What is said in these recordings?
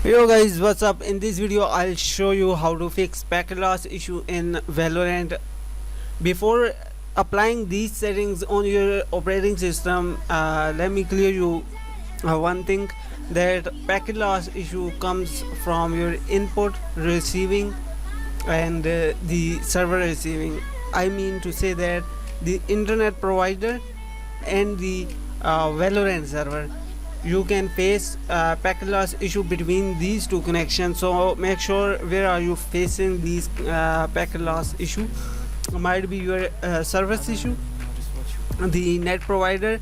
Yo guys, what's up? In this video I'll show you how to fix packet loss issue in Valorant. Before applying these settings on your operating system, let me clear you one thing, that packet loss issue comes from your input receiving and the server receiving. I mean to say that the internet provider and the Valorant server, you can face packet loss issue between these two connections. So make sure where are you facing these packet loss issue. Might be your service issue, the net provider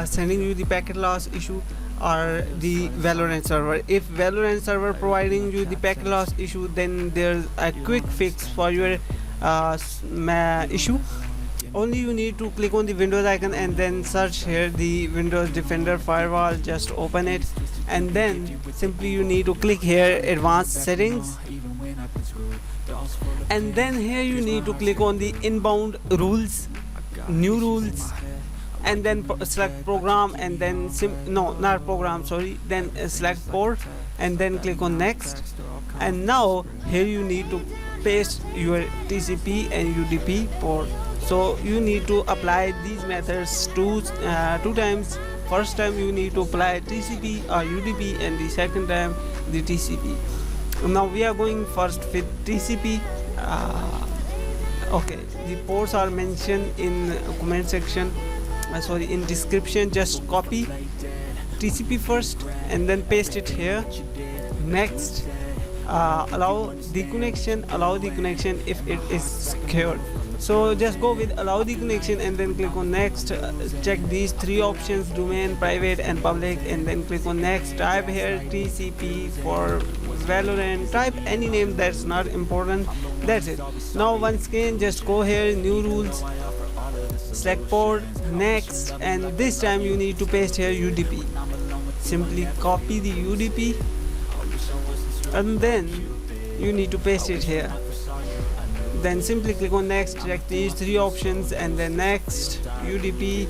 sending you the packet loss issue, or the Valorant server. If Valorant server providing you the packet loss issue, then there's a quick fix for your issue. Only you need to click on the Windows icon and then search here the Windows Defender Firewall. Just open it and then simply you need to click here advanced settings, and then here you need to click on the inbound rules, new rules, and then select program, and then not program, sorry, then select port and then click on next. And now here you need to paste your TCP and UDP port. So you need to apply these methods two times. First time you need to apply TCP or UDP, and the second time the TCP. Now we are going first with TCP. Okay, the ports are mentioned in comment section, in description. Just copy TCP first and then paste it here. Next, allow the connection if it is secured. So just go with allow the connection and then click on next. Check these three options: domain, private and public, and then click on next. Type here TCP for Valorant, type any name, that's not important, that's it. Now once again just go here, new rules, select port, next, and this time you need to paste here UDP. Simply copy the UDP and then you need to paste it here. Then simply click on next, check these three options and then next, UDP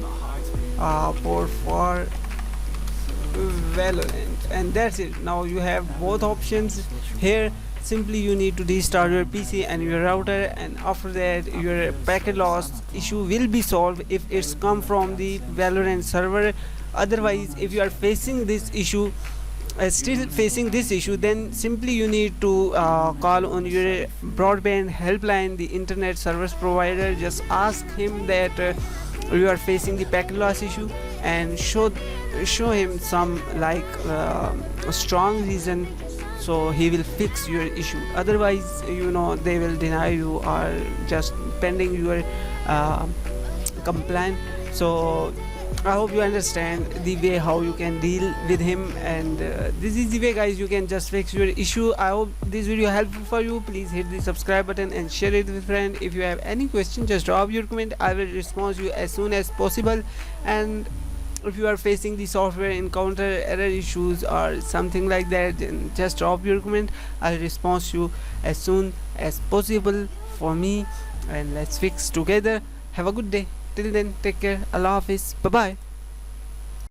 port for Valorant, and that's it. Now you have both options here. Simply you need to restart your PC and your router, and after that your packet loss issue will be solved if it's come from the Valorant server. Otherwise, if you are facing this issue, still facing this issue, then simply you need to call on your broadband helpline, the internet service provider. Just ask him that you are facing the packet loss issue, and show him some strong reason, so he will fix your issue. Otherwise, they will deny you or just pending your complaint. So I hope you understand the way how you can deal with him, and this is the way, guys, you can just fix your issue. I hope this video helpful for you. Please hit the subscribe button and share it with friend. If you have any question, just drop your comment. I will respond you as soon as possible. And if you are facing the software encounter error issues or something like that, then just drop your comment. I'll respond you as soon as possible for me, and let's fix together. Have a good day. Till then, take care. Allah Hafiz. Bye bye.